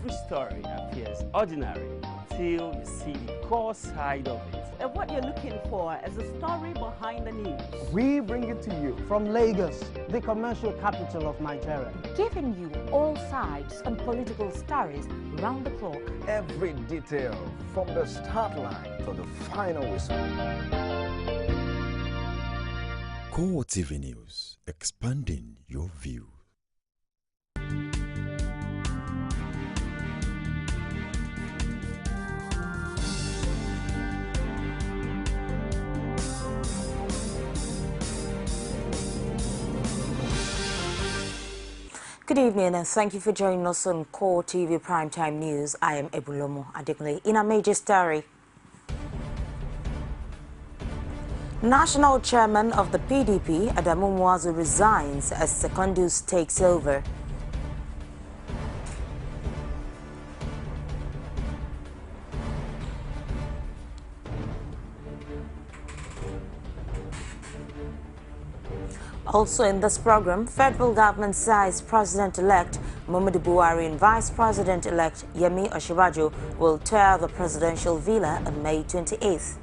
Every story appears ordinary till you see the core side of it. And what you're looking for is the story behind the news. We bring it to you from Lagos, the commercial capital of Nigeria. Giving you all sides and political stories round the clock. Every detail from the start line to the final whistle. CoreTV News, expanding your view. Good evening and thank you for joining us on CoreTV Primetime News. I am Ebulomo Adekunle. In a major story, National Chairman of the PDP, Adamu Muazu, resigns as Secondus takes over. Also in this program, federal government says President-elect Muhammadu Buhari and Vice President-elect Yemi Osinbajo will tour the presidential villa on May 28th.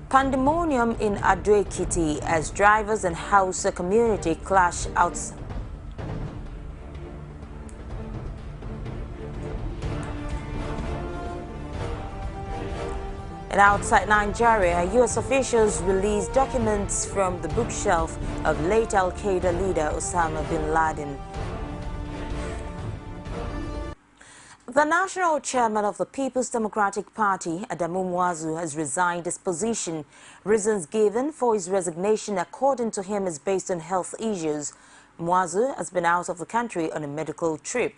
Pandemonium in Ado-Ekiti as drivers and Hausa community clash outside. And outside Nigeria, U.S. officials released documents from the bookshelf of late Al-Qaeda leader Osama bin Laden. The national chairman of the People's Democratic Party, Adamu Muazu, has resigned his position. Reasons given for his resignation, according to him, is based on health issues. Muazu has been out of the country on a medical trip.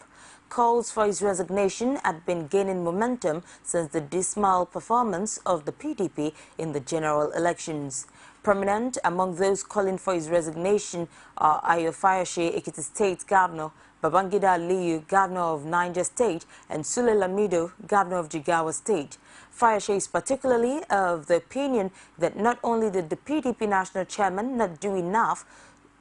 Calls for his resignation had been gaining momentum since the dismal performance of the PDP in the general elections. Prominent among those calling for his resignation are Ayo Fayose, Ekiti State Governor, Babangida Aliyu, Governor of Niger State, and Sule Lamido, Governor of Jigawa State. Fayose is particularly of the opinion that not only did the PDP national chairman not do enough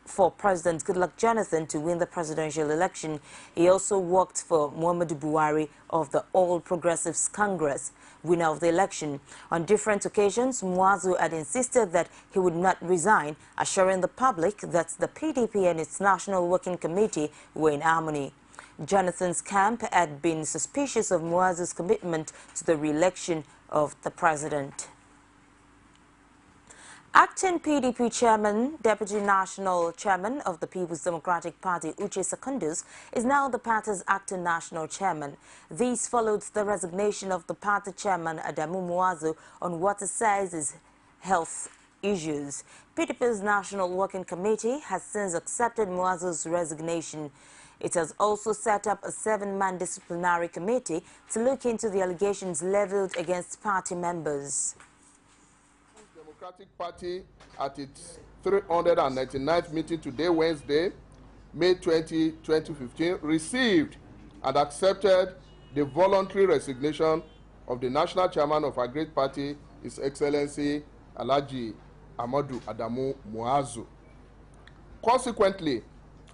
for President Goodluck Jonathan to win the presidential election, he also worked for Muhammadu Buhari of the All Progressives Congress, winner of the election. On different occasions, Muazu had insisted that he would not resign, assuring the public that the PDP and its National Working Committee were in harmony. Jonathan's camp had been suspicious of Muazu's commitment to the re-election of the president. Acting PDP chairman, Deputy National Chairman of the People's Democratic Party, Uche Secondus, is now the party's acting national chairman. This followed the resignation of the party chairman, Adamu Muazu, on what it says is health issues. PDP's National Working Committee has since accepted Muazu's resignation. It has also set up a 7-man disciplinary committee to look into the allegations leveled against party members. Democratic Party at its 399th meeting today, Wednesday, May 20, 2015, received and accepted the voluntary resignation of the national chairman of our great party, His Excellency Alhaji Ahmadu Adamu Muazu. Consequently,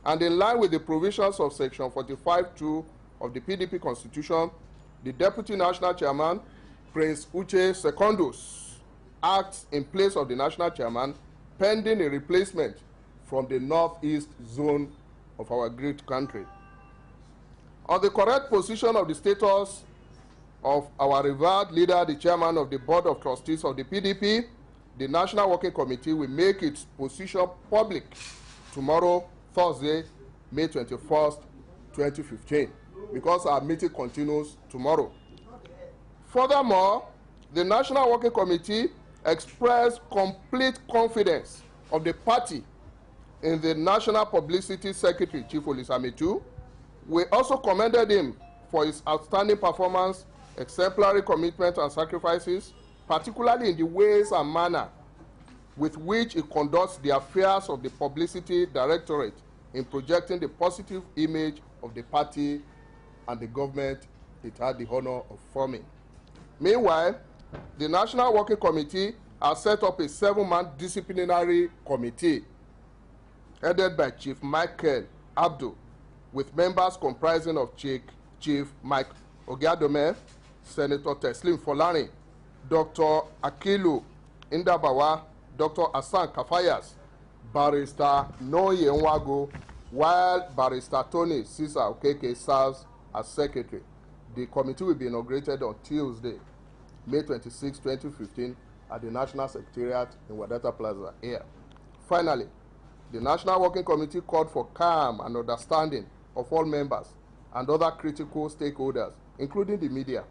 and in line with the provisions of Section 45(2) of the PDP Constitution, the Deputy National Chairman, Prince Uche Secondus, acts in place of the national chairman pending a replacement from the northeast zone of our great country. On the correct position of the status of our revered leader, the chairman of the Board of Trustees of the PDP, the National Working Committee will make its position public tomorrow, Thursday, May 21st, 2015, because our meeting continues tomorrow. Furthermore, the National Working Committee expressed complete confidence of the party in the National Publicity Secretary, Chief Olisametu. We also commended him for his outstanding performance, exemplary commitment and sacrifices, particularly in the ways and manner with which he conducts the affairs of the Publicity Directorate in projecting the positive image of the party and the government it had the honor of forming. Meanwhile, the National Working Committee has set up a 7-man disciplinary committee headed by Chief Michael Abdul, with members comprising of Chief Mike Ogiadome, Senator Teslim Folani, Dr. Akilu Indabawa, Dr. Hassan Kafayas, Barrister Noye Nwago, while Barrister Tony Sisa Okeke serves as secretary. The committee will be inaugurated on Tuesday, May 26, 2015, at the National Secretariat in Wadata Plaza here. Finally, the National Working Committee called for calm and understanding of all members and other critical stakeholders, including the media,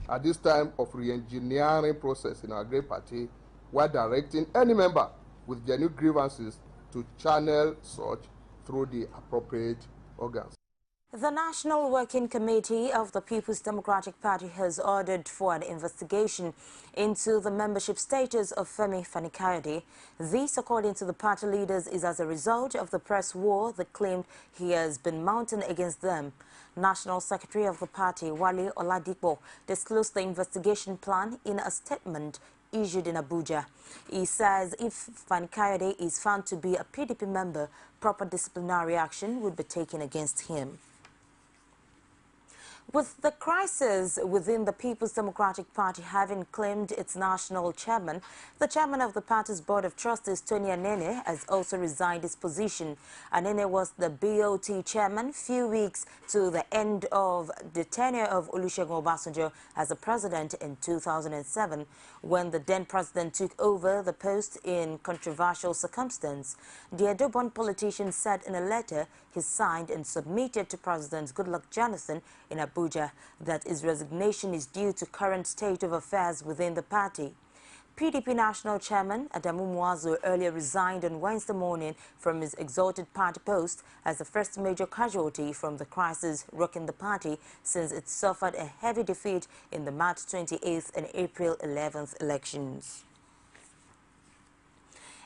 at this time of re-engineering process in our great party, while directing any member with genuine grievances to channel such through the appropriate organs. The National Working Committee of the People's Democratic Party has ordered for an investigation into the membership status of Femi Fani-Kayode. This, according to the party leaders, is as a result of the press war that claimed he has been mounting against them. National Secretary of the party, Wale Oladipo, disclosed the investigation plan in a statement issued in Abuja. He says if Fani-Kayode is found to be a PDP member, proper disciplinary action would be taken against him. With the crisis within the People's Democratic Party having claimed its national chairman, the chairman of the party's board of trustees, Tony Anene, has also resigned his position. Anene was the BOT chairman few weeks to the end of the tenure of Olusegun Obasanjo as the president in 2007, when the then president took over the post in controversial circumstance. The Edo-born politician said in a letter he signed and submitted to President Goodluck Jonathan in Abuja that his resignation is due to current state of affairs within the party. PDP National Chairman Adamu Muazu earlier resigned on Wednesday morning from his exalted party post as the first major casualty from the crisis rocking the party since it suffered a heavy defeat in the March 28th and April 11th elections.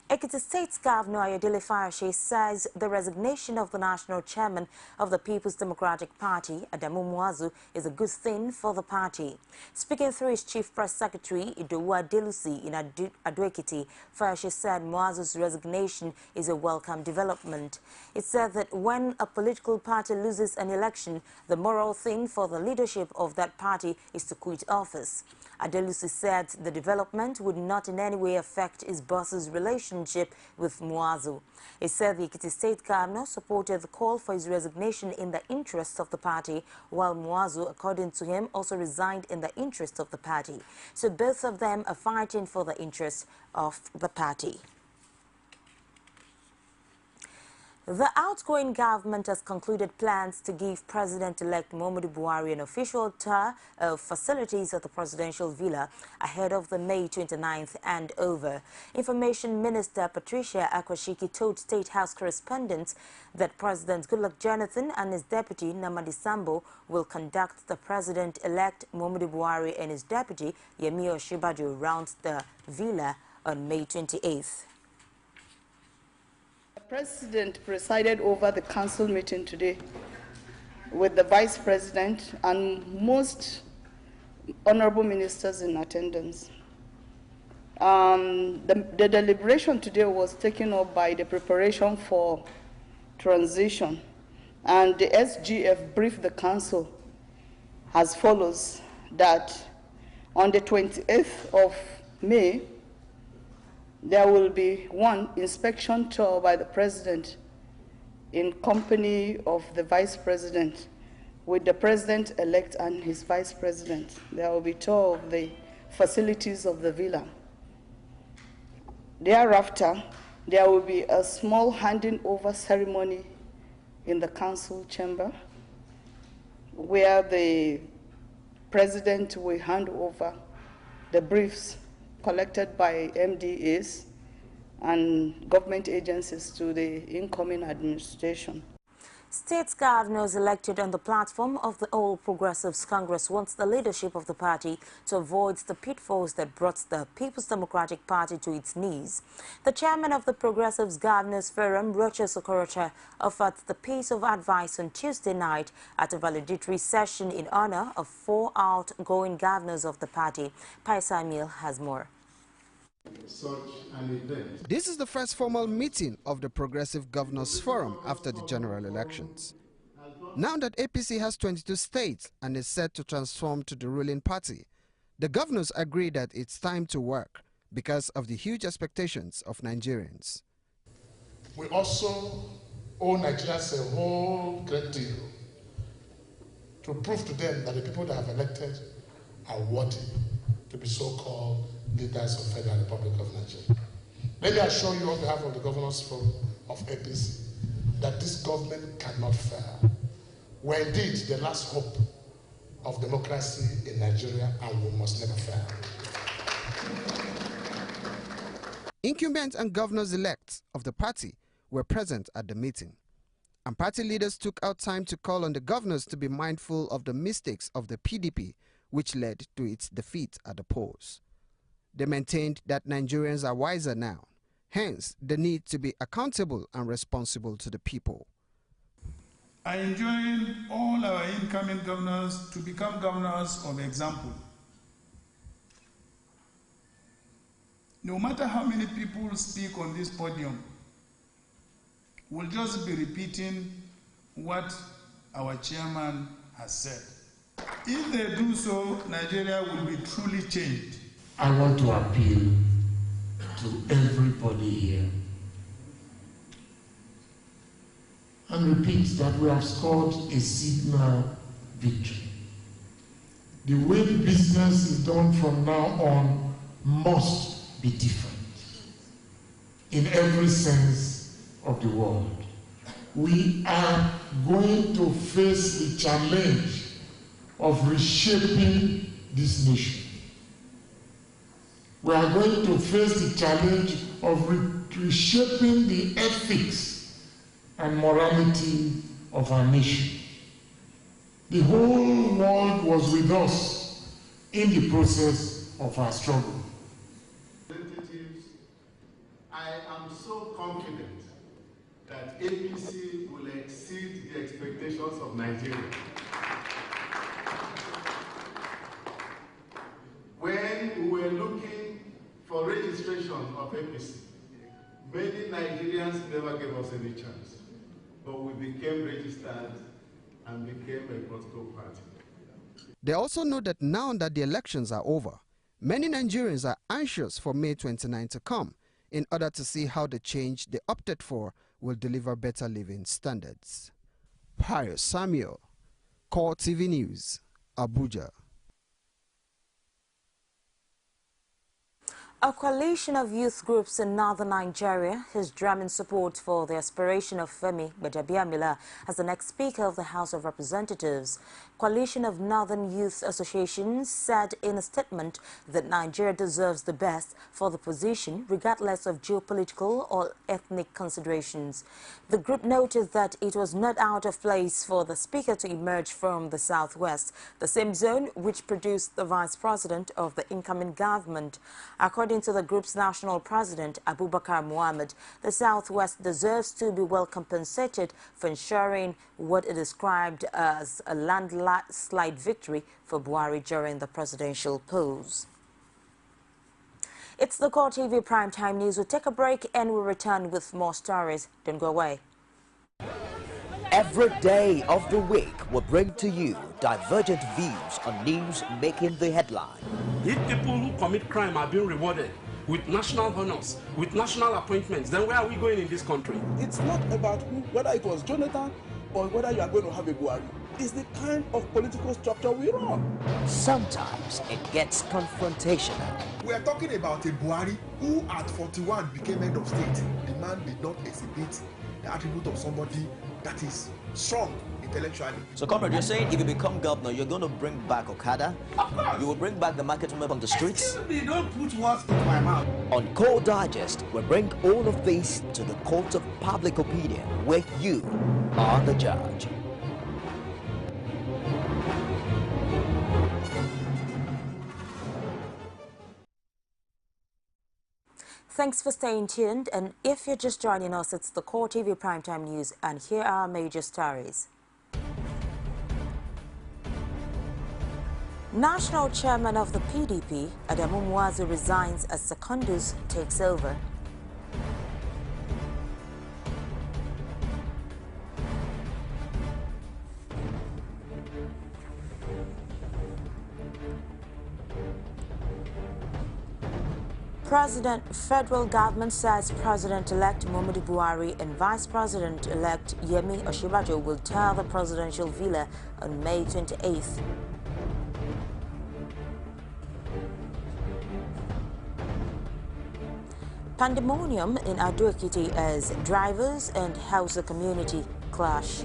Ekiti State's Governor Ayodele Fayose says the resignation of the national chairman of the People's Democratic Party, Adamu Muazu, is a good thing for the party. Speaking through his chief press secretary, Idowu Adelusi, in Ado-Ekiti, Fayose said Muazu's resignation is a welcome development. It said that when a political party loses an election, the moral thing for the leadership of that party is to quit office. Adelusi said the development would not in any way affect his boss's relationship with Muazu. He said the Ekiti State Governor supported the call for his resignation in the interest of the party, while Muazu, according to him, also resigned in the interest of the party. So both of them are fighting for the interest of the party. The outgoing government has concluded plans to give President-elect Muhammadu Buhari an official tour of facilities at the presidential villa ahead of the May 29th handover. Information Minister Patricia Akwashiki told State House correspondents that President Goodluck Jonathan and his deputy Namadi Sambo will conduct the President-elect Muhammadu Buhari and his deputy Yemi Osinbajo around the villa on May 28th. The President presided over the council meeting today with the Vice President and most honorable ministers in attendance. The deliberation today was taken up by the preparation for transition, and the SGF briefed the council as follows: that on the 28th of May, there will be one inspection tour by the President in company of the Vice President with the President-elect and his Vice President. There will be a tour of the facilities of the villa. Thereafter, there will be a small handing over ceremony in the council chamber where the President will hand over the briefs collected by MDAs and government agencies to the incoming administration. State governors elected on the platform of the All Progressives Congress wants the leadership of the party to avoid the pitfalls that brought the People's Democratic Party to its knees. The chairman of the Progressives Governors Forum, Rochas Okorocha, offered the piece of advice on Tuesday night at a valedictory session in honor of 4 outgoing governors of the party. Paisa Emil has more. such an event. This is the first formal meeting of the Progressive Governors Forum after the general elections. Now that APC has 22 states and is set to transform to the ruling party, the governors agree that it's time to work because of the huge expectations of Nigerians. We also owe Nigerians a whole great deal to prove to them that the people that have elected are worthy to be so-called leaders of the Federal Republic of Nigeria. Let me assure you on behalf of the Governors Forum of APC that this government cannot fail. We're indeed the last hope of democracy in Nigeria, and we must never fail. Incumbents and governors-elect of the party were present at the meeting, and party leaders took out time to call on the governors to be mindful of the mistakes of the PDP, which led to its defeat at the polls. They maintained that Nigerians are wiser now, hence the need to be accountable and responsible to the people. I enjoin all our incoming governors to become governors of example. No matter how many people speak on this podium, we'll just be repeating what our chairman has said. If they do so, Nigeria will be truly changed. I want to appeal to everybody here and repeat that we have scored a signal victory. The way business is done from now on must be different in every sense of the word. We are going to face the challenge of reshaping this nation. We are going to face the challenge of reshaping the ethics and morality of our nation. The whole world was with us in the process of our struggle. Representatives, I am so confident that APC will exceed the expectations of Nigeria. When we were looking for registration of APC, many Nigerians never gave us any chance, but we became registered and became a political party. They also know that now that the elections are over, many Nigerians are anxious for May 29 to come in order to see how the change they opted for will deliver better living standards. Pius Samuel, CoreTV News, Abuja. A coalition of youth groups in northern Nigeria is drumming support for the aspiration of Femi Gbajabiamila as the next Speaker of the House of Representatives. Coalition of Northern Youth Associations said in a statement that Nigeria deserves the best for the position, regardless of geopolitical or ethnic considerations. The group noted that it was not out of place for the Speaker to emerge from the Southwest, the same zone which produced the Vice President of the incoming government. According to the group's national president, Abubakar Mohammed, the Southwest deserves to be well compensated for ensuring what it described as a landslide victory for Buhari during the presidential polls. It's the CoreTV Primetime News. We'll take a break and we'll return with more stories. Don't go away. Every day of the week will bring to you divergent views on news making the headline. If people who commit crime are being rewarded with national honors, with national appointments, then where are we going in this country? It's not about whether it was Jonathan or whether you are going to have a Buhari. It's the kind of political structure we run. Sometimes it gets confrontational. We are talking about a Buhari who at 41 became head of state. The man did not exhibit the attribute of somebody that is strong intellectually. So, comrade, you're saying if you become governor, you're going to bring back Okada? Of course. You will bring back the market women on the streets? Excuse me, don't put words into my mouth. On Core Digest, we bring all of this to the court of public opinion, where you are the judge. Thanks for staying tuned, and if you're just joining us, it's the CoreTV Primetime News, and here are our major stories. National chairman of the PDP, Adamu Mwazu, resigns as Secondus takes over. Federal government says President-elect Muhammadu Buhari and Vice President-elect Yemi Osinbajo will tour the presidential villa on May 28th. Pandemonium in Ado-Ekiti as drivers and Hausa community clash.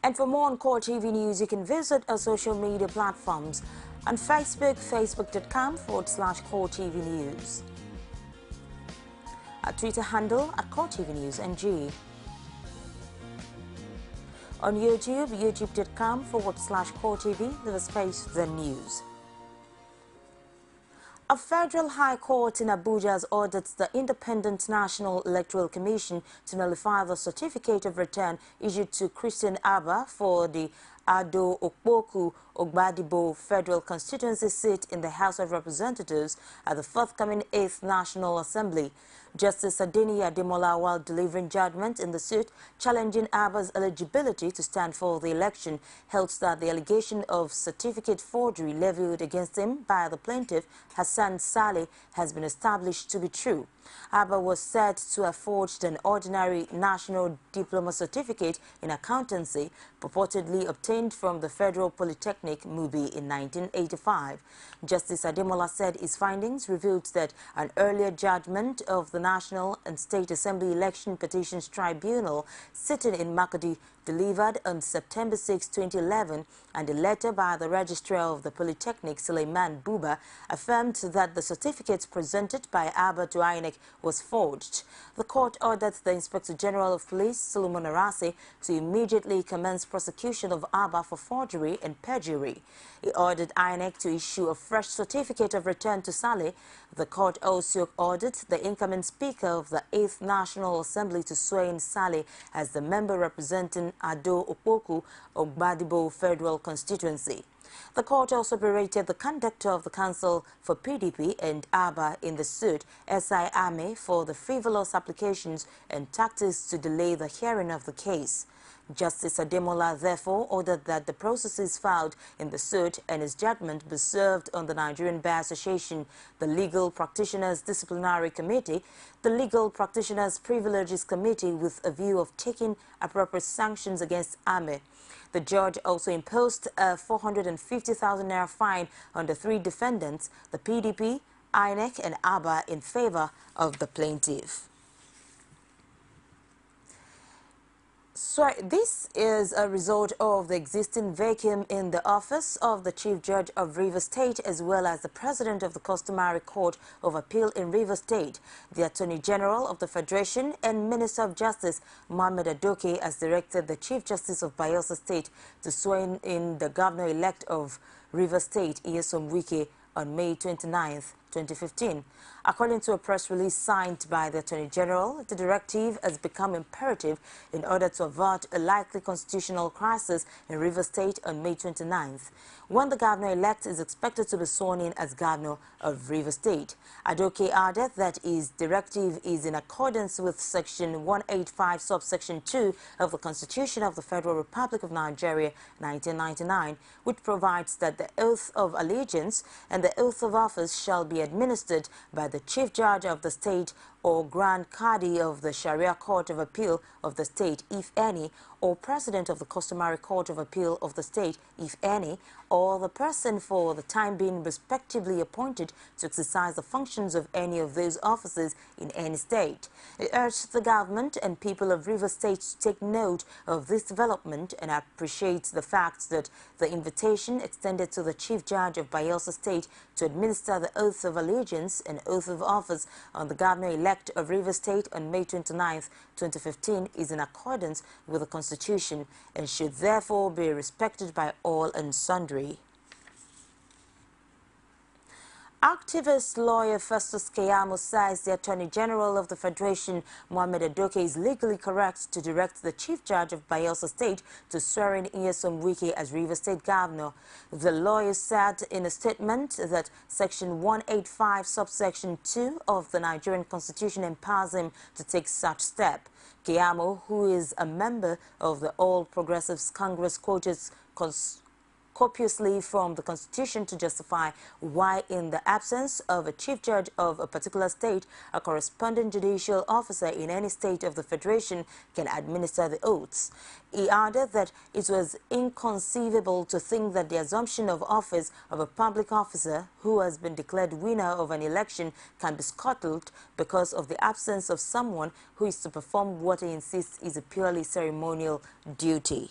And for more on CoreTV News, you can visit our social media platforms on Facebook, facebook.com/CoreTV News. Our Twitter handle at CoreTV News NG. On YouTube, youtube.com/CoreTV, the space the news. A federal high court in Abuja has ordered the Independent National Electoral Commission to nullify the certificate of return issued to Christian Abba for the Ado Okpoku Ogbadibo Federal Constituency seat in the House of Representatives at the forthcoming 8th National Assembly. Justice Adeni Ademola, while delivering judgment in the suit challenging Abba's eligibility to stand for the election, held that the allegation of certificate forgery levied against him by the plaintiff, Hassan Saleh, has been established to be true. Abba was said to have forged an ordinary national diploma certificate in accountancy, purportedly obtained from the Federal Polytechnic, Mubi, in 1985. Justice Ademola said his findings revealed that an earlier judgment of the National and State Assembly Election Petitions Tribunal, sitting in Makodi, delivered on September 6, 2011, and a letter by the Registrar of the Polytechnic, Suleiman Buba, affirmed that the certificate presented by Abba to INEC was forged. The court ordered the Inspector General of Police, Solomon Arase, to immediately commence prosecution of Abba for forgery and perjury. He ordered INEC to issue a fresh certificate of return to Saleh. The court also ordered the incoming Speaker of the 8th National Assembly to swear in Saleh as the member representing Ado Okpoku Ogbadibo Federal Constituency. The court also berated the conductor of the Council for PDP and Abba in the suit, SI Ame, for the frivolous applications and tactics to delay the hearing of the case. Justice Ademola therefore ordered that the processes filed in the suit and his judgment be served on the Nigerian Bar Association, the Legal Practitioners Disciplinary Committee, the Legal Practitioners Privileges Committee, with a view of taking appropriate sanctions against Ame. The judge also imposed a 450,000 naira fine on the three defendants, the PDP, INEC and Abba, in favor of the plaintiff. So this is a result of the existing vacuum in the office of the Chief Judge of Rivers State, as well as the President of the Customary Court of Appeal in Rivers State. The Attorney General of the Federation and Minister of Justice, Mohammed Adoke, has directed the Chief Justice of Bayelsa State to swear in the Governor-elect of Rivers State, Nyesom Wike, on May 29th, 2015. According to a press release signed by the Attorney General, the directive has become imperative in order to avert a likely constitutional crisis in Rivers State on May 29th, when the governor-elect is expected to be sworn in as governor of Rivers State. Adoke added that his directive is in accordance with Section 185, subsection 2 of the Constitution of the Federal Republic of Nigeria, 1999, which provides that the oath of allegiance and the oath of office shall be administered by the Chief Judge of the State or Grand Qadi of the Sharia Court of Appeal of the State, if any, or President of the Customary Court of Appeal of the State, if any, or the person for the time being respectively appointed to exercise the functions of any of those offices in any state. It urged the government and people of Rivers State to take note of this development and appreciates the fact that the invitation extended to the Chief Judge of Bayelsa State to administer the oath of allegiance and oath of office on the governor-elect of Rivers State on May 29, 2015 is in accordance with the Constitution and should therefore be respected by all and sundry. Activist lawyer Festus Keyamo says the Attorney General of the Federation, Mohamed Adoke, is legally correct to direct the Chief Judge of Bayelsa State to swear in Nyesom Wike as Rivers State Governor. The lawyer said in a statement that Section 185, subsection 2 of the Nigerian Constitution empowers him to take such step. Keyamo, who is a member of the All Progressives Congress, quotes copiously from the Constitution to justify why, in the absence of a chief judge of a particular state, a corresponding judicial officer in any state of the Federation can administer the oaths. He added that it was inconceivable to think that the assumption of office of a public officer who has been declared winner of an election can be scuttled because of the absence of someone who is to perform what he insists is a purely ceremonial duty.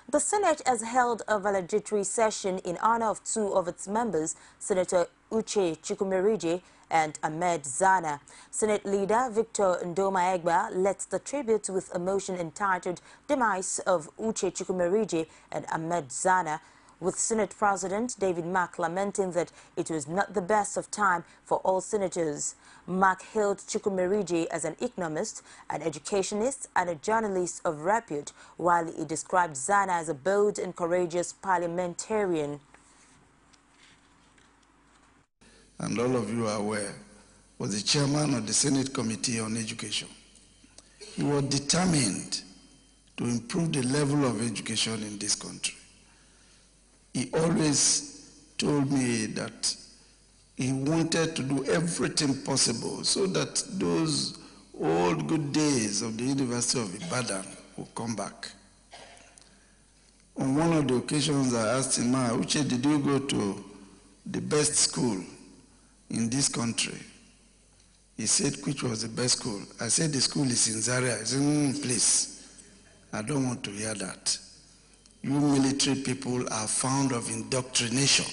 The Senate has held a valedictory session in honor of two of its members, Senator Uche Chukwumerije and Ahmed Zana. Senate leader Victor Ndoma Egba led the tribute with a motion entitled Demise of Uche Chukwumerije and Ahmed Zana, with Senate President David Mark lamenting that it was not the best of time for all senators. Mark hailed Chukwumerije as an economist, an educationist, and a journalist of repute, while he described Zana as a bold and courageous parliamentarian. And all of you are aware, was the chairman of the Senate Committee on Education. He was determined to improve the level of education in this country. He always told me that he wanted to do everything possible so that those old good days of the University of Ibadan will come back. On one of the occasions I asked him, Uche, did you go to the best school in this country? He said, which was the best school? I said, the school is in Zaria. He said, please, I don't want to hear that. You military people are fond of indoctrination.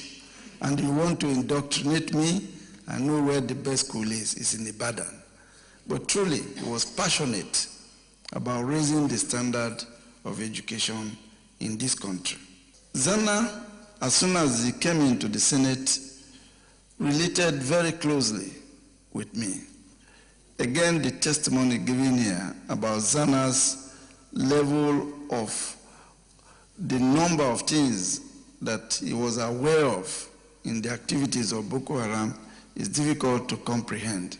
And you want to indoctrinate me, I know where the best school is. It's in Ibadan. But truly, he was passionate about raising the standard of education in this country. Zana, as soon as he came into the Senate, related very closely with me. Again, the testimony given here about Zana's level of the number of things that he was aware of in the activities of Boko Haram is difficult to comprehend.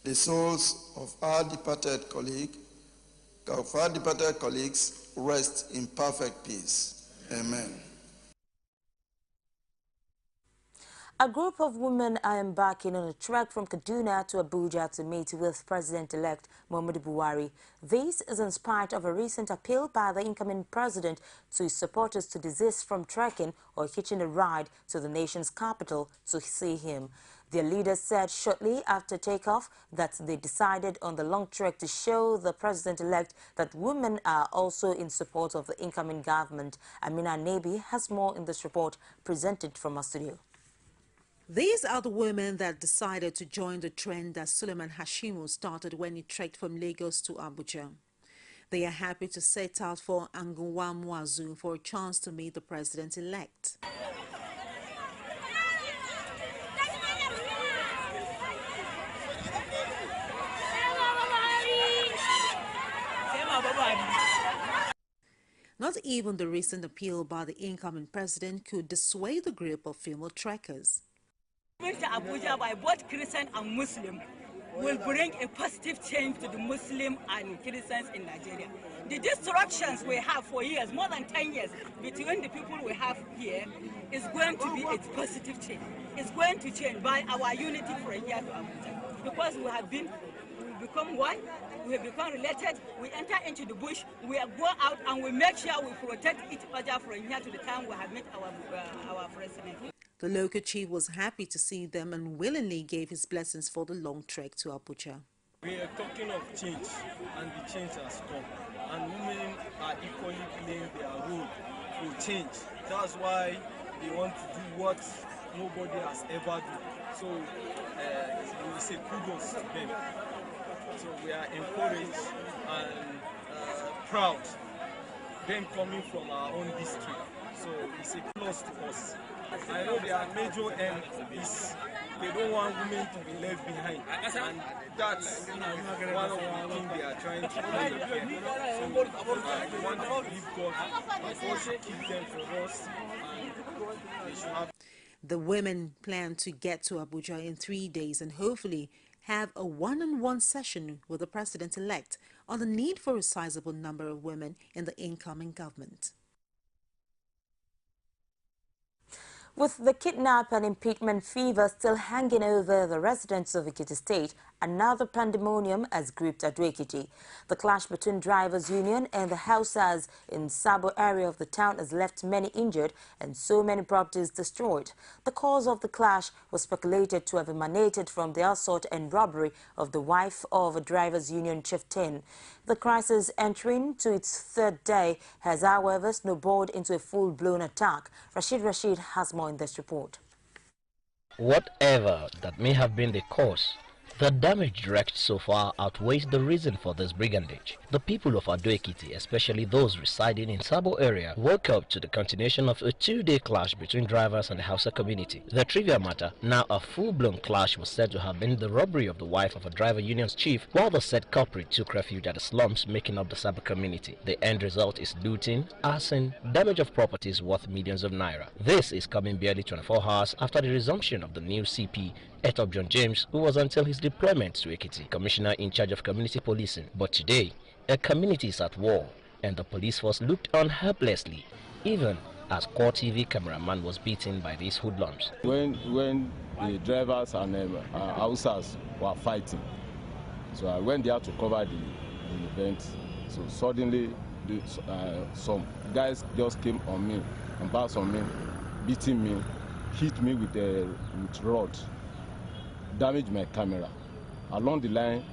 The souls of our departed colleagues rest in perfect peace. Amen. A group of women are embarking on a trek from Kaduna to Abuja to meet with President-elect Muhammadu Buhari. This is in spite of a recent appeal by the incoming president to his supporters to desist from trekking or hitching a ride to the nation's capital to see him. Their leaders said shortly after takeoff that they decided on the long trek to show the president-elect that women are also in support of the incoming government. Amina Nebi has more in this report presented from our studio. These are the women that decided to join the trend that Suleiman Hashimu started when he trekked from Lagos to Abuja. They are happy to set out for Angunwa for a chance to meet the president-elect. Not even the recent appeal by the incoming president could dissuade the group of female trekkers. Going to Abuja by both Christian and Muslim will bring a positive change to the Muslim and Christians in Nigeria. The destructions we have for years, more than 10 years, between the people we have here is going to be a positive change. It's going to change by our unity from here to Abuja. Because we become one, we have become related, we enter into the bush, we go out and we make sure we protect each other from here to the time we have met our president. The local chief was happy to see them and willingly gave his blessings for the long trek to Abuja. We are talking of change, and the change has come. And women are equally playing their role to change. That's why they want to do what nobody has ever done. So we say kudos to them. So we are encouraged and proud them coming from our own district. So it's a plus to us. I know their major aim is they don't want women to be left behind, and that's one of the things they are trying to do. So we want to give God and also keep them for us, and they should have. The women plan to get to Abuja in 3 days and hopefully have a one-on-one session with the president-elect on the need for a sizable number of women in the incoming government. With the kidnap and impeachment fever still hanging over the residents of Ekiti State, another pandemonium has gripped Ado-Ekiti. The clash between drivers' union and the Hausas in Sabo area of the town has left many injured and so many properties destroyed. The cause of the clash was speculated to have emanated from the assault and robbery of the wife of a drivers' union chieftain. The crisis entering to its third day has, however, snowballed into a full-blown attack. Rashid has more in this report. Whatever that may have been the cause, the damage wreaked so far outweighs the reason for this brigandage. The people of Ado-Ekiti, especially those residing in Sabo area, woke up to the continuation of a two-day clash between drivers and the Hausa community. The trivial matter, now a full-blown clash, was said to have been the robbery of the wife of a driver union's chief, while the said culprit took refuge at the slums making up the Sabo community. The end result is looting, arson, damage of properties worth millions of naira. This is coming barely 24 hours after the resumption of the new CP, Etop John James, who was until his deployment to Ekiti, commissioner in charge of community policing. But today, a community is at war, and the police force looked on helplessly, even as CoreTV cameraman was beaten by these hoodlums. When the drivers and Hausas were fighting, so I went there to cover the event. So suddenly, some guys just came on me and bounced on me, beating me, hit me with rod, damaged my camera. Along the line,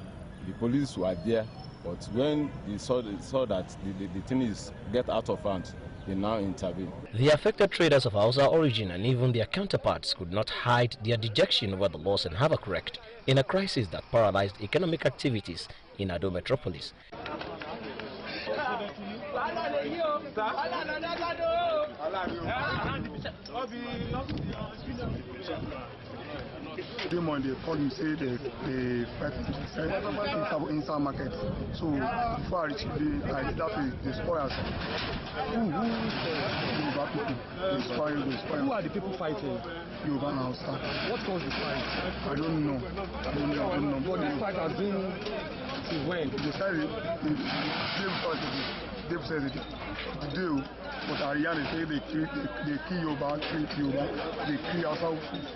the police were there, but when they saw that the thing is get out of hand, they now intervene. The affected traders of Hausa origin and even their counterparts could not hide their dejection over the loss and havoc wreaked in a crisis that paralyzed economic activities in Ado metropolis. They called me, say they fight inside market. So before I reached I did the spoilers. Yoruba people. They spoil. Who are the people fighting? Yoruba and Hausa. What caused the fight? I don't know. But this fight has been since when? They started. They said the deal, but Ariane say they kill Yoruba, they kill Hausa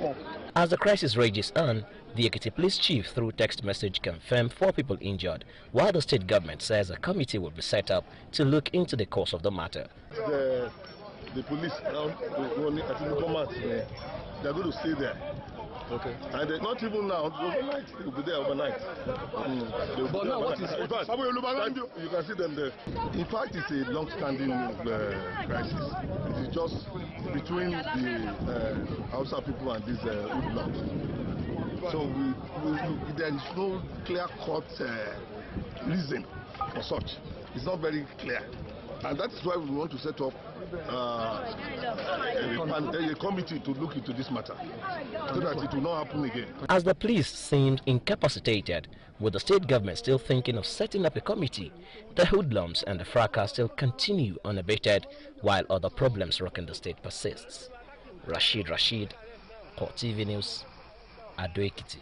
up. As the crisis rages on, the Ekiti police chief through text message confirmed 4 people injured, while the state government says a committee will be set up to look into the cause of the matter. The police now, they are going to stay there. Okay. And not even now, overnight, they will be there overnight. But now what is you can see them there. In fact, it's a long-standing crisis. It is just between the Hausa people and these hoodlums. So there is no clear-cut reason for such. It's not very clear. And that is why we want to set up a committee to look into this matter, so that it will not happen again. As the police seemed incapacitated, with the state government still thinking of setting up a committee, the hoodlums and the fracas still continue unabated, while other problems rocking the state persists. Rashid, CoreTV News, Ado-Ekiti.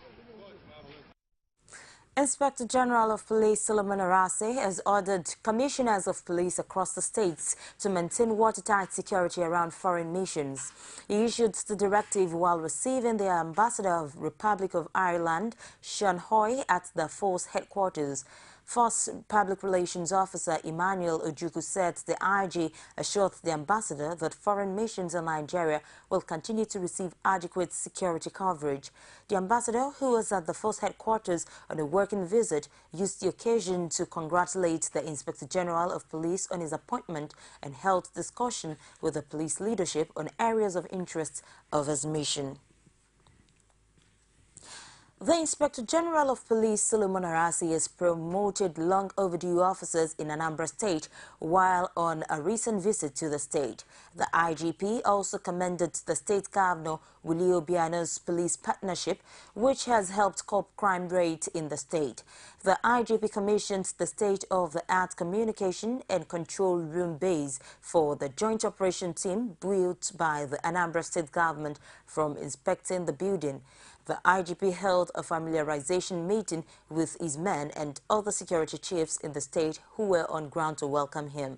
Inspector General of Police Solomon Arase has ordered commissioners of police across the states to maintain watertight security around foreign missions. He issued the directive while receiving the Ambassador of Republic of Ireland, Sean Hoy, at the force headquarters. Force Public Relations Officer Emmanuel Ojukwu said the IG assured the ambassador that foreign missions in Nigeria will continue to receive adequate security coverage. The ambassador, who was at the force headquarters on a working visit, used the occasion to congratulate the Inspector General of Police on his appointment and held discussion with the police leadership on areas of interest of his mission. The Inspector General of Police, Solomon Arasi, has promoted long-overdue officers in Anambra State while on a recent visit to the state. The IGP also commended the state governor, Willie Obiano's police partnership, which has helped curb crime rates in the state. The IGP commissioned the state-of-the-art communication and control room base for the joint operation team built by the Anambra State government from inspecting the building. The IGP held a familiarization meeting with his men and other security chiefs in the state who were on ground to welcome him.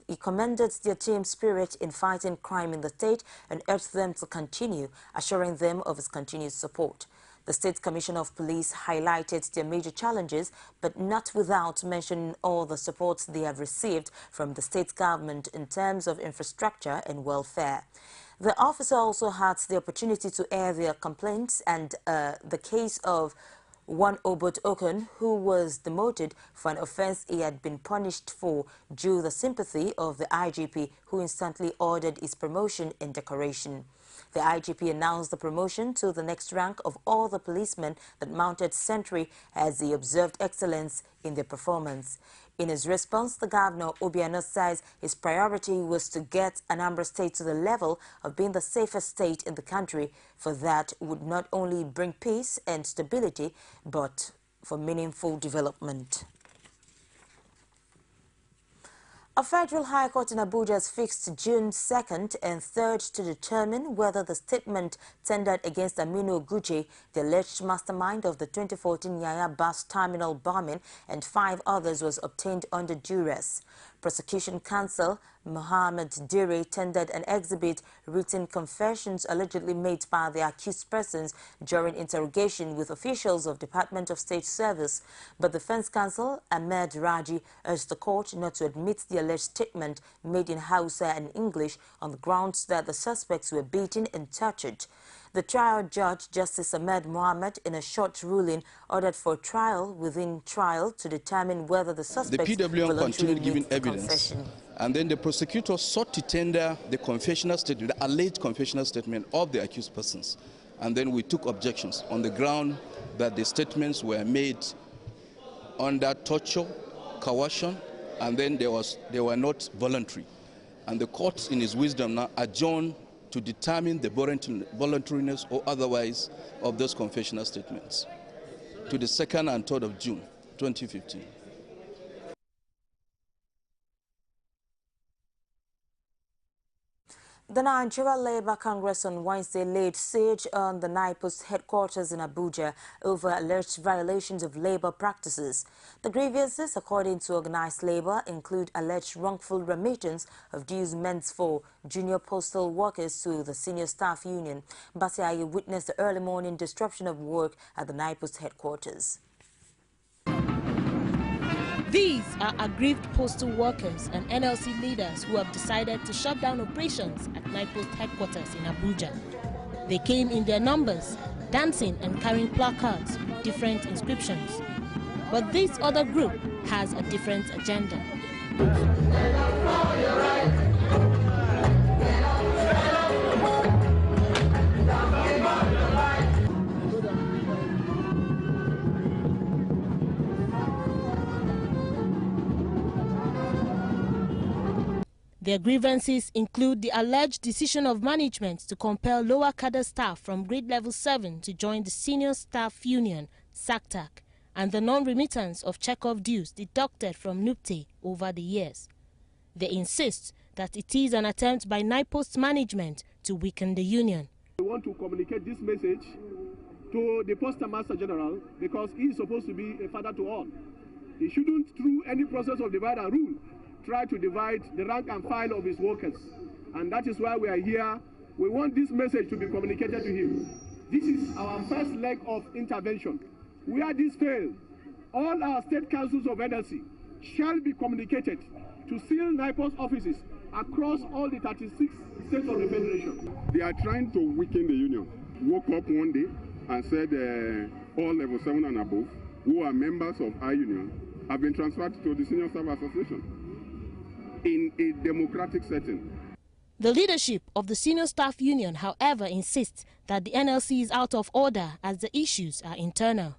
He commended their team's spirit in fighting crime in the state and urged them to continue, assuring them of his continued support. The State Commissioner of Police highlighted their major challenges, but not without mentioning all the support they have received from the state government in terms of infrastructure and welfare. The officer also had the opportunity to air their complaints and the case of one Obot Okun, who was demoted for an offense he had been punished for, drew the sympathy of the IGP, who instantly ordered his promotion and decoration. The IGP announced the promotion to the next rank of all the policemen that mounted sentry as he observed excellence in their performance. In his response, the governor, Obiano, says his priority was to get Anambra State to the level of being the safest state in the country. For that would not only bring peace and stability, but for meaningful development. A federal high court in Abuja has fixed June 2nd and 3rd to determine whether the statement tendered against Aminu Oguche, the alleged mastermind of the 2014 Yaya bus terminal bombing, and 5 others was obtained under duress. Prosecution counsel Mohammed Diri tendered an exhibit written confessions allegedly made by the accused persons during interrogation with officials of Department of State Service. But defense counsel Ahmed Raji urged the court not to admit the alleged statement made in Hausa and English on the grounds that the suspects were beaten and tortured. The trial judge, Justice Ahmed Mohammed, in a short ruling, ordered for trial within trial to determine whether the suspects continued giving evidence, confession. And then the prosecutor sought to tender the confessional statement, the alleged confessional statement of the accused persons. And then we took objections on the ground that the statements were made under torture, coercion, and then they were not voluntary. And the court, in its wisdom, now adjourned to determine the voluntariness or otherwise of those confessional statements to the 2nd and 3rd of June 2015. The Nigeria Labour Congress on Wednesday laid siege on the NIPO's headquarters in Abuja over alleged violations of labour practices. The grievances, according to organised labour, include alleged wrongful remittance of dues meant for junior postal workers to the senior staff union. Basiaye witnessed the early morning disruption of work at the NIPO's headquarters. These are aggrieved postal workers and NLC leaders who have decided to shut down operations at NIPO's headquarters in Abuja. They came in their numbers, dancing and carrying placards with different inscriptions. But this other group has a different agenda. Their grievances include the alleged decision of management to compel lower cadre staff from grade level 7 to join the senior staff union, SACTAC, and the non-remittance of check-off dues deducted from NUPTE over the years. They insist that it is an attempt by NIPO's management to weaken the union. We want to communicate this message to the Postmaster General because he is supposed to be a father to all. He shouldn't, through any process of divide and rule, try to divide the rank and file of his workers. And that is why we are here. We want this message to be communicated to him. This is our first leg of intervention. Where this fails, all our state councils of NLC shall be communicated to seal NIPO's offices across all the 36 states of the Federation. They are trying to weaken the union. Woke up one day and said all level 7 and above, who are members of our union, have been transferred to the Senior Staff Association in a democratic setting. The leadership of the Senior Staff Union, however, insists that the NLC is out of order as the issues are internal.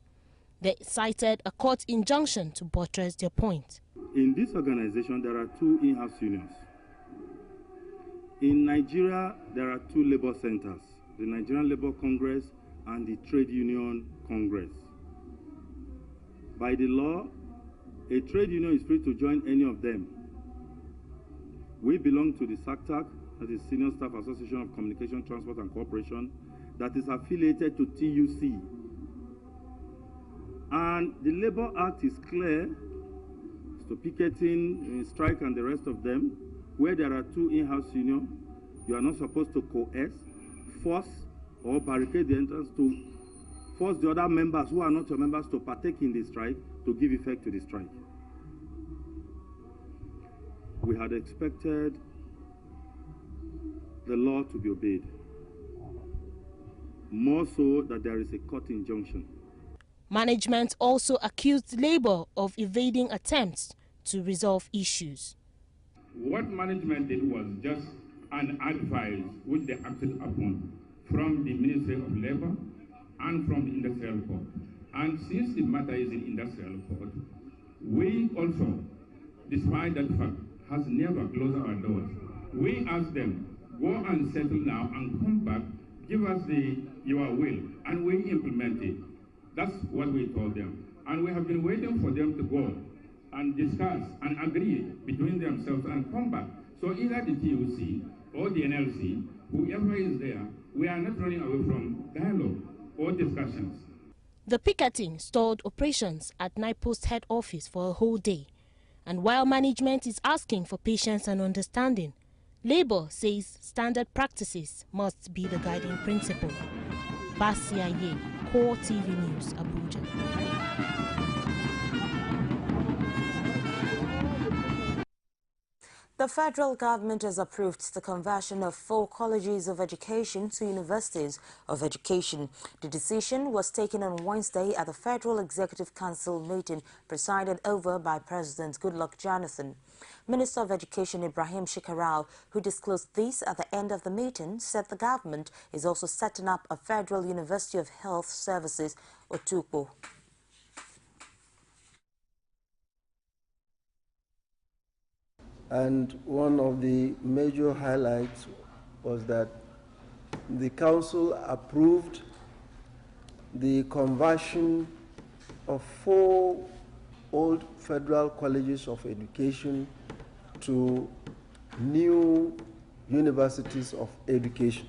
They cited a court injunction to buttress their point. In this organization, there are two in-house unions. In Nigeria, there are two labor centers, the Nigerian Labour Congress and the Trade Union Congress. By the law, a trade union is free to join any of them. We belong to the SACTAC, that is Senior Staff Association of Communication, Transport and Cooperation, that is affiliated to TUC. And the Labour Act is clear as to picketing, strike and the rest of them. Where there are two in-house unions, you are not supposed to coerce, force, or barricade the entrance to force the other members who are not your members to partake in the strike, to give effect to the strike. We had expected the law to be obeyed, more so that there is a court injunction. Management also accused Labour of evading attempts to resolve issues. What management did was just an advice which they acted upon from the Ministry of Labour and from the Industrial Court. And since the matter is in Industrial Court, we also, despite that fact, has never closed our doors. We ask them, go and settle now and come back, give us your will, and we implement it. That's what we told them. And we have been waiting for them to go and discuss and agree between themselves and come back. So either the TUC or the NLC, whoever is there, we are not running away from dialogue or discussions. The picketing stalled operations at NIPOST head office for a whole day. And while management is asking for patience and understanding, Labour says standard practices must be the guiding principle. Basia Ye, CoreTV News, Abuja. The federal government has approved the conversion of 4 colleges of education to universities of education. The decision was taken on Wednesday at the Federal Executive Council meeting presided over by President Goodluck Jonathan. Minister of Education Ibrahim Shekarau, who disclosed this at the end of the meeting, said the government is also setting up a Federal University of Health Services, Otukpo. And one of the major highlights was that the council approved the conversion of 4 old federal colleges of education to new universities of education.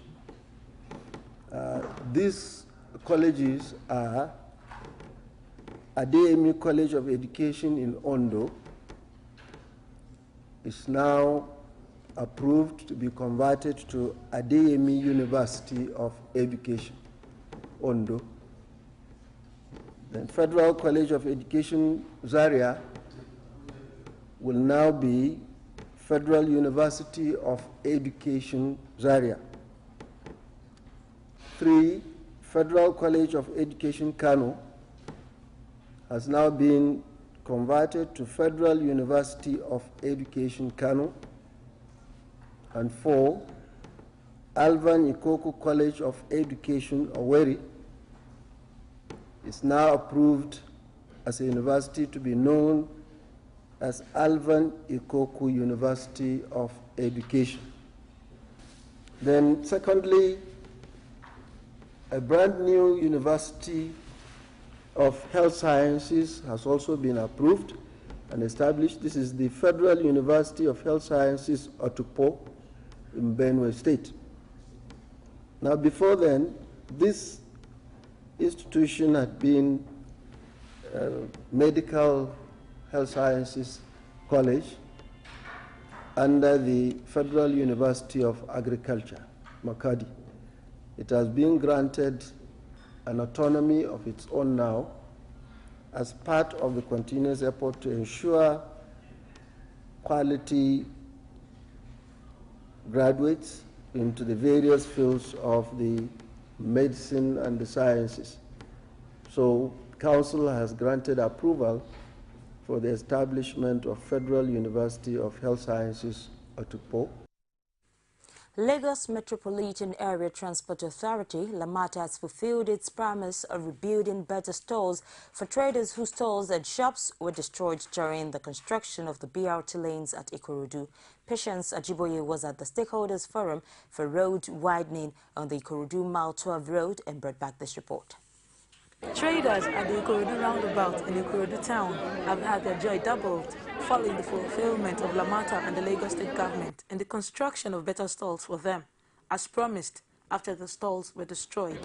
These colleges are Adeyemi College of Education in Ondo, is now approved to be converted to Adeyemi University of Education, Ondo. Then Federal College of Education, Zaria, will now be Federal University of Education, Zaria. 3, Federal College of Education, Kano, has now been converted to Federal University of Education, Kano. And 4, Alvan Ikoku College of Education, Owerri, is now approved as a university to be known as Alvan Ikoku University of Education. Then secondly, a brand new University of Health Sciences has also been approved and established. This is the Federal University of Health Sciences, Otukpo, in Benue State. Now, before then, this institution had been Medical Health Sciences College under the Federal University of Agriculture, Makadi. It has been granted an autonomy of its own now as part of the continuous effort to ensure quality graduates into the various fields of the medicine and the sciences. So, Council has granted approval for the establishment of Federal University of Health Sciences, Otukpo. Lagos Metropolitan Area Transport Authority, Lamata, has fulfilled its promise of rebuilding better stalls for traders whose stalls and shops were destroyed during the construction of the BRT lanes at Ikorodu. Patience Ajiboye was at the Stakeholders Forum for road widening on the Ikorodu Mile 12 road and brought back this report. Traders at the Ikorodu roundabout in Ikorodu town have had their joy doubled following the fulfillment of Lamata and the Lagos State government in the construction of better stalls for them, as promised after the stalls were destroyed.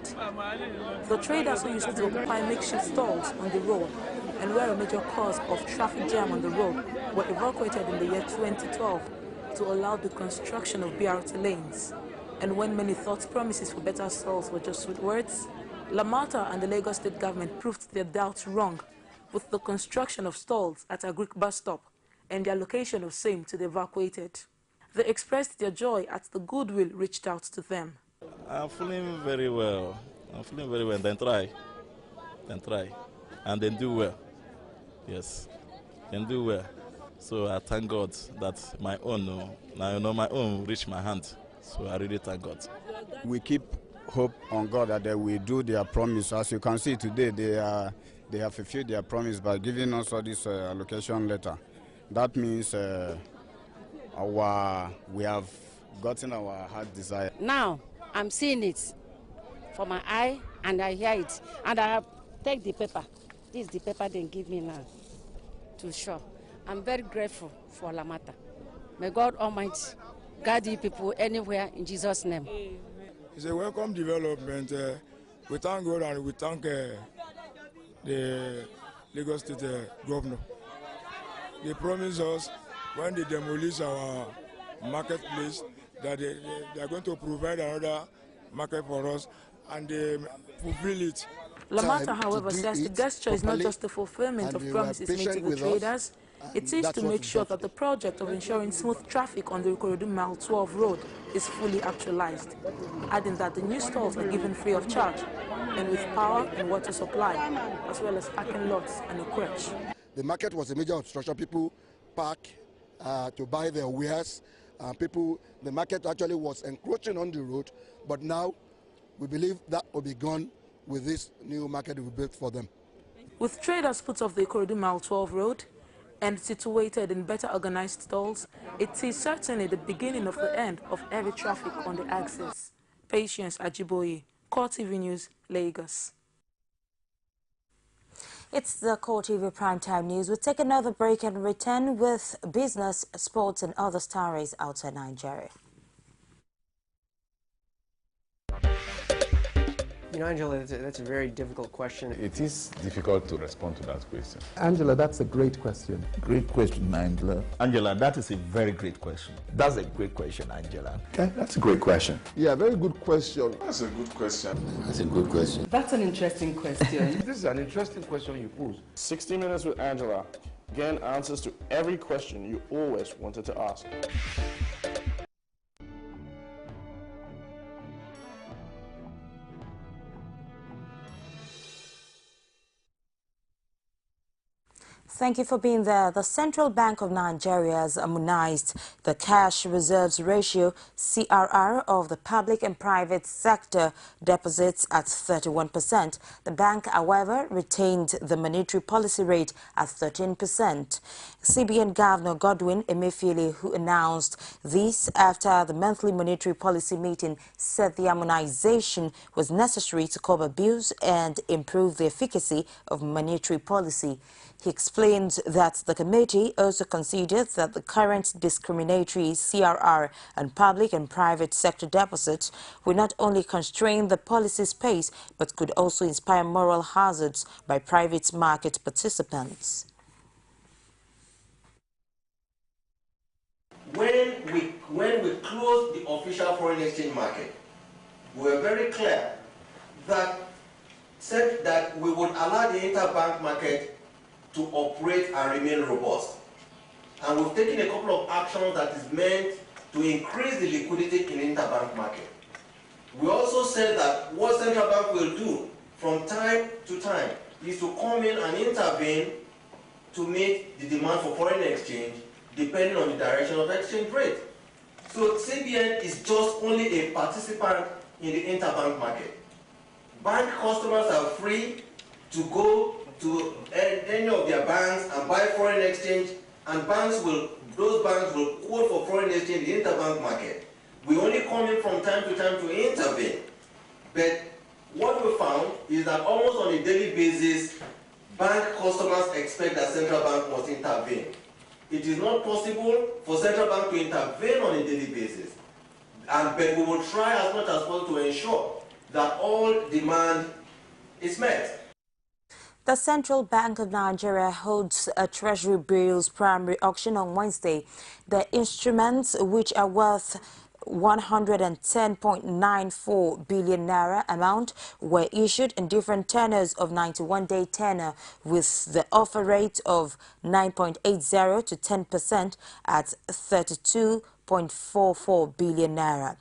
The traders who used to occupy makeshift stalls on the road and were a major cause of traffic jam on the road were evacuated in the year 2012 to allow the construction of BRT lanes. And when many thought promises for better stalls were just sweet words, Lamata and the Lagos State government proved their doubts wrong with the construction of stalls at a Greek bus stop and the allocation of same to the evacuated. They expressed their joy at the goodwill reached out to them. I'm feeling very well. Then try. And then do well. Yes, then do well. So I thank God that my own, my own reached my hand. So I really thank God. We keep hope on God that they will do their promise. As you can see today, they have fulfilled their promise by giving us all this allocation letter. That means we have gotten our heart desire. Now I'm seeing it for my eye and I hear it, and I have take the paper. This is the paper they give me now to show. I'm very grateful for Lamata. May God Almighty guide you people anywhere in Jesus' name. It's a welcome development. We thank God and we thank the Lagos State governor. They promised us when they demolish our marketplace that they are going to provide another market for us, and they fulfill it. Lamata, however, says the gesture is not just the fulfillment of promises made to the traders. It is to make sure that the project of ensuring smooth traffic on the Ikorodu Mile 12 road is fully actualized, adding that the new stalls are given free of charge and with power and water supply, as well as parking lots and a crèche. The market was a major obstruction. People park to buy their wares. The market actually was encroaching on the road, but now we believe that will be gone with this new market we built for them. With traders put off the Ikorodu Mile 12 road and situated in better organized stalls, it is certainly the beginning of the end of heavy traffic on the axis. Patience Ajiboye, CoreTV News, Lagos. It's the CoreTV Primetime News. We'll take another break and return with business, sports and other stories outside Nigeria. You know, Angela, that's a very difficult question. It is difficult to respond to that question. Angela, that's a great question. Great question, Angela. Angela, that is a very great question. That's a great question, Angela. Okay, that's a great question. Yeah, very good question. That's a good question. That's a good question. That's an interesting question. This is an interesting question you pose. 60 Minutes with Angela. Again, answers to every question you always wanted to ask. Thank you for being there. The Central Bank of Nigeria has harmonized the cash reserves ratio, CRR, of the public and private sector deposits at 31%. The bank, however, retained the monetary policy rate at 13%. CBN Governor Godwin Emefiele, who announced this after the monthly monetary policy meeting, said the harmonization was necessary to curb abuse and improve the efficacy of monetary policy. He explained that the committee also considered that the current discriminatory CRR on public and private sector deposits will not only constrain the policy space, but could also inspire moral hazards by private market participants. When we closed the official foreign exchange market, we were very clear that said that we would allow the interbank market to operate and remain robust. And we've taken a couple of actions that is meant to increase the liquidity in the interbank market. We also said that what central bank will do from time to time is to come in and intervene to meet the demand for foreign exchange depending on the direction of exchange rate. So CBN is just only a participant in the interbank market. Bank customers are free to go to any of their banks and buy foreign exchange, and those banks will quote for foreign exchange in the interbank market. We only come in from time to time to intervene. But what we found is that almost on a daily basis, bank customers expect that central bank must intervene. It is not possible for central bank to intervene on a daily basis. But we will try as much as possible to ensure that all demand is met. The Central Bank of Nigeria holds a Treasury bills primary auction on Wednesday. The instruments, which are worth 110.94 billion naira amount, were issued in different tenors of 91-day tenor, with the offer rate of 9.80 to 10% at 32.44 billion naira.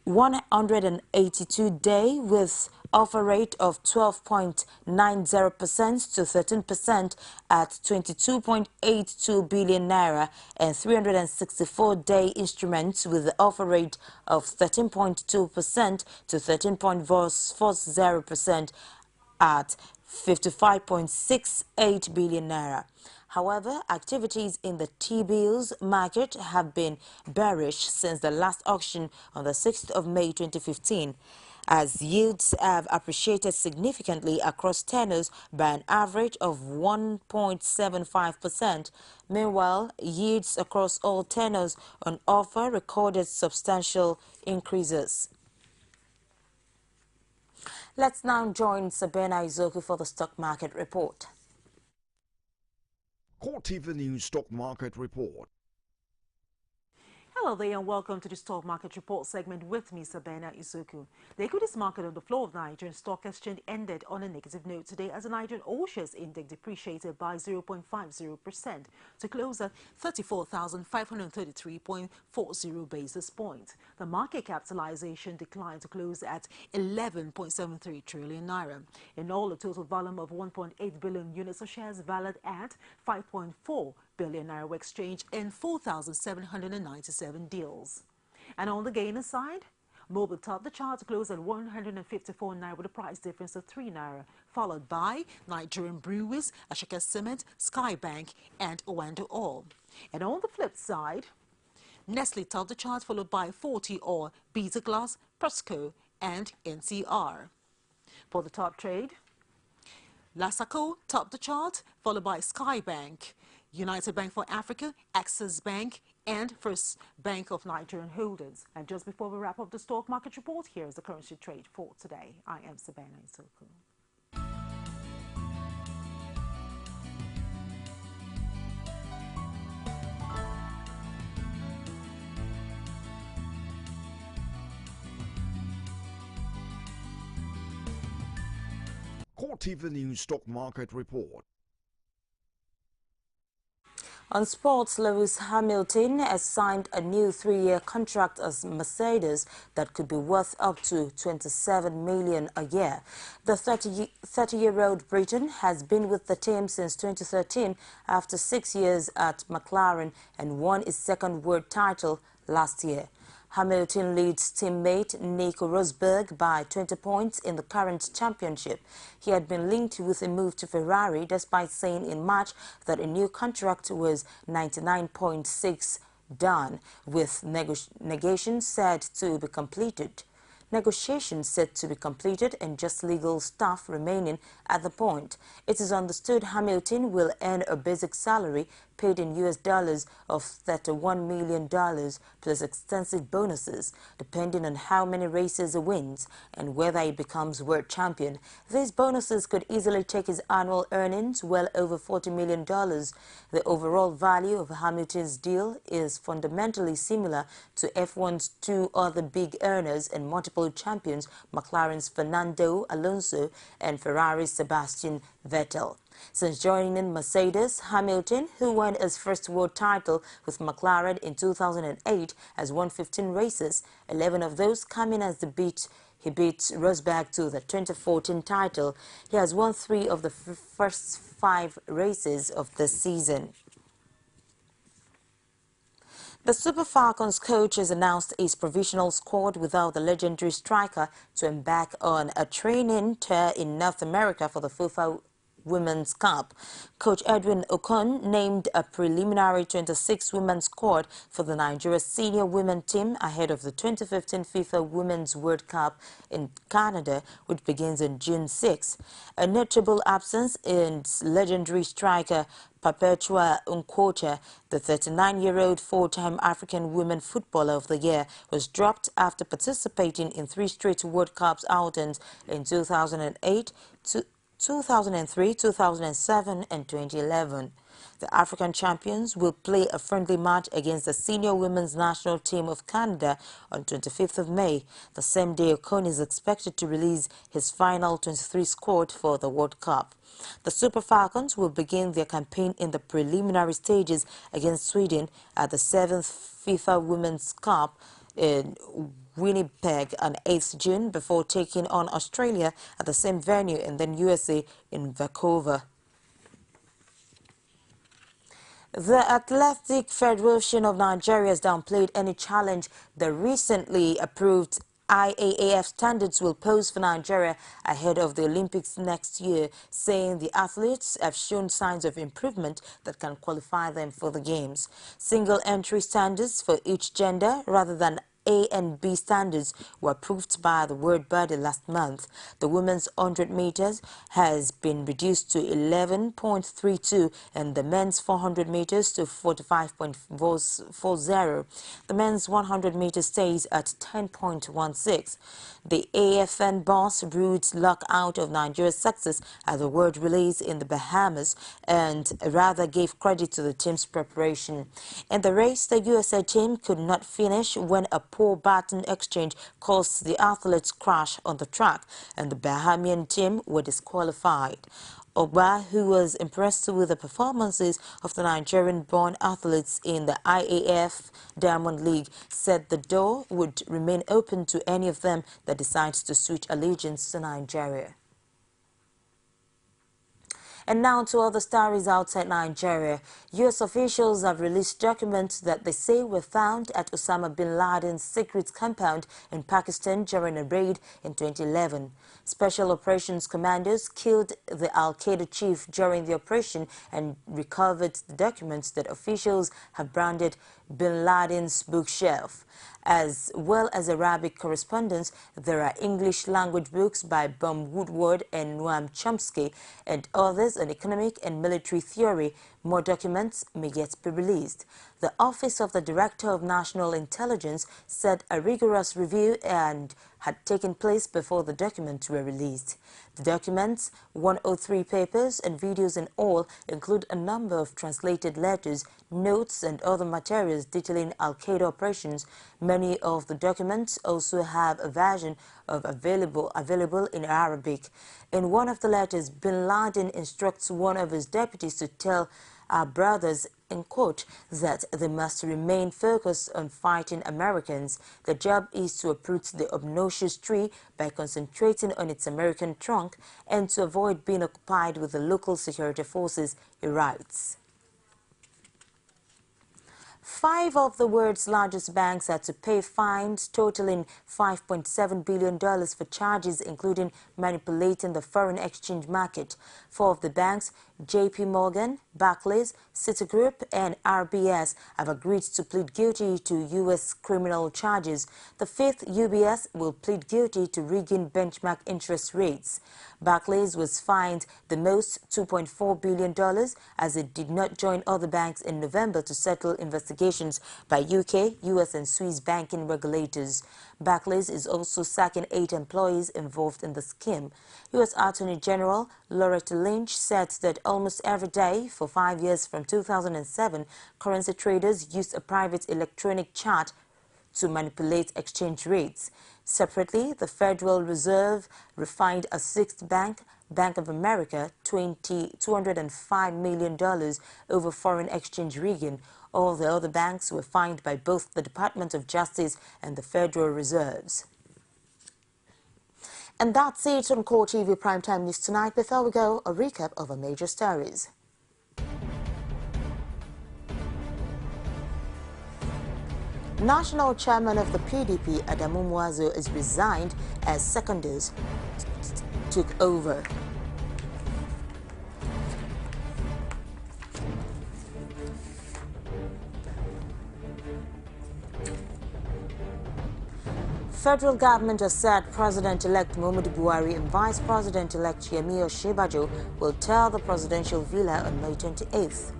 182-day with offer rate of 12.90% to 13% at 22.82 billion naira, and 364-day instruments with the offer rate of 13.2% to 13.40% at 55.68 billion naira. However, activities in the T-bills market have been bearish since the last auction on the 6th of May 2015, as yields have appreciated significantly across tenors by an average of 1.75%. Meanwhile, yields across all tenors on offer recorded substantial increases. Let's now join Sabina Izoku for the stock market report. CoreTV News Stock Market Report. Hello there and welcome to the Stock Market Report segment with me, Sabina Izuku. The equities market on the floor of the Nigerian Stock Exchange ended on a negative note today as the Nigerian All-Shares Index depreciated by 0.50% to close at 34,533.40 basis points. The market capitalization declined to close at 11.73 trillion naira. In all, a total volume of 1.8 billion units of shares valued at 5.4 billion naira were exchanged in 4,797 deals. And on the gainer side, Mobil topped the chart to close at 154 naira with a price difference of 3 naira, followed by Nigerian Breweries, Ashika Cement, Skybank, and Owando Oil. And on the flip side, Nestle topped the chart, followed by 40 Oil, Beta Glass, Presco, and NCR. For the top trade, Lasaco topped the chart, followed by Skybank, United Bank for Africa, Access Bank, and First Bank of Nigerian Holdings. And just before we wrap up the stock market report, here is the currency trade for today. I am Sabina Isoku. CoreTV News Stock Market Report. On sports, Lewis Hamilton has signed a new 3-year contract as Mercedes that could be worth up to $27 million a year. The 30-year-old Briton has been with the team since 2013 after 6 years at McLaren and won his second world title last year. Hamilton leads teammate Nico Rosberg by 20 points in the current championship. He had been linked with a move to Ferrari despite saying in March that a new contract was 99.6% done, with negotiations said to be completed. Negotiations said to be completed and just legal stuff remaining at the point. It is understood Hamilton will earn a basic salary paid in US dollars of $31 million plus extensive bonuses, depending on how many races he wins and whether he becomes world champion. These bonuses could easily take his annual earnings well over $40 million. The overall value of Hamilton's deal is fundamentally similar to F1's two other big earners and multiple champions, McLaren's Fernando Alonso and Ferrari's Sebastian Vettel. Since joining Mercedes, Hamilton, who won his first world title with McLaren in 2008, has won 15 races, 11 of those coming as he beat Rosberg to the 2014 title. He has won 3 of the first 5 races of the season. The Super Falcons coach has announced his provisional squad without the legendary striker to embark on a training tour in North America for the FIFA Women's Cup. Coach Edwin Okon named a preliminary 26 women's squad for the Nigeria senior women team ahead of the 2015 FIFA Women's World Cup in Canada, which begins on June 6. A notable absence is legendary striker Perpetua Nkwocha, the 39-year-old four-time African Women Footballer of the Year, was dropped after participating in 3 straight World Cups outings in 2008, 2003, 2007 and 2011. The African champions will play a friendly match against the senior women's national team of Canada on 25th of May. The same day, Okon is expected to release his final 23 squad for the World Cup. The Super Falcons will begin their campaign in the preliminary stages against Sweden at the 7th FIFA Women's Cup in Winnipeg on 8th June before taking on Australia at the same venue and then USA in Vancouver. The Athletic Federation of Nigeria has downplayed any challenge the recently approved IAAF standards will pose for Nigeria ahead of the Olympics next year, saying the athletes have shown signs of improvement that can qualify them for the Games. Single entry standards for each gender rather than A and B standards were approved by the World Body last month. The women's 100 meters has been reduced to 11.32 and the men's 400 meters to 45.40. The men's 100 meters stays at 10.16. The AFN boss ruled luck out of Nigeria's success at the World Relays in the Bahamas and rather gave credit to the team's preparation. In the race, the USA team could not finish when a poor baton exchange caused the athletes crash on the track and the Bahamian team were disqualified. Ogba, who was impressed with the performances of the Nigerian-born athletes in the IAAF Diamond League, said the door would remain open to any of them that decides to switch allegiance to Nigeria. And now to other stories outside Nigeria. U.S. officials have released documents that they say were found at Osama bin Laden's secret compound in Pakistan during a raid in 2011. Special Operations Commandos killed the Al-Qaeda chief during the operation and recovered the documents that officials have branded bin Laden's bookshelf. As well as Arabic correspondence, there are English-language books by Bum Woodward and Noam Chomsky and others on economic and military theory. More documents may yet be released. The Office of the Director of National Intelligence said a rigorous review had taken place before the documents were released. The documents, 103 papers and videos in all, include a number of translated letters, notes and other materials detailing Al-Qaeda operations. Many of the documents also have a version of available in Arabic. In one of the letters, bin Laden instructs one of his deputies to tell our brothers, in quote, that they must remain focused on fighting Americans. The job is to uproot the obnoxious tree by concentrating on its American trunk and to avoid being occupied with the local security forces, he writes. 5 of the world's largest banks had to pay fines totaling $5.7 billion for charges including manipulating the foreign exchange market. 4 of the banks, JP Morgan, Barclays, Citigroup and RBS, have agreed to plead guilty to U.S. criminal charges. The 5th, UBS, will plead guilty to rigging benchmark interest rates. Barclays was fined the most $2.4 billion as it did not join other banks in November to settle investigations by UK, US and Swiss banking regulators. Barclays is also sacking 8 employees involved in the scheme. U.S. Attorney General Loretta Lynch said that almost every day for 5 years from 2007, currency traders used a private electronic chart to manipulate exchange rates. Separately, the Federal Reserve refined a 6th bank, Bank of America, $205 million over foreign exchange rigging. All the other banks were fined by both the Department of Justice and the Federal Reserves. And that's it on CoreTV Primetime News tonight. Before we go, a recap of our major stories. National chairman of the PDP, Adamu Mwazu, is resigned as seconders took over. Federal government has said President-elect Muhammadu Buhari and Vice President-elect Yemi Osinbajo will tour the presidential villa on May 28th.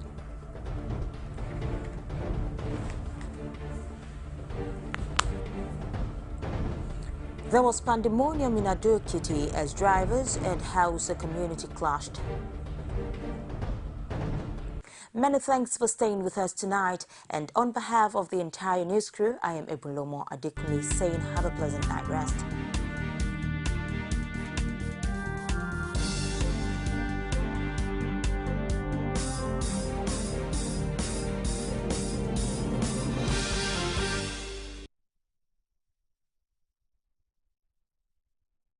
There was pandemonium in Ado-Ekiti as drivers and Hausa community clashed. Many thanks for staying with us tonight, and on behalf of the entire news crew, I am Ebulomo Adekuni saying have a pleasant night rest.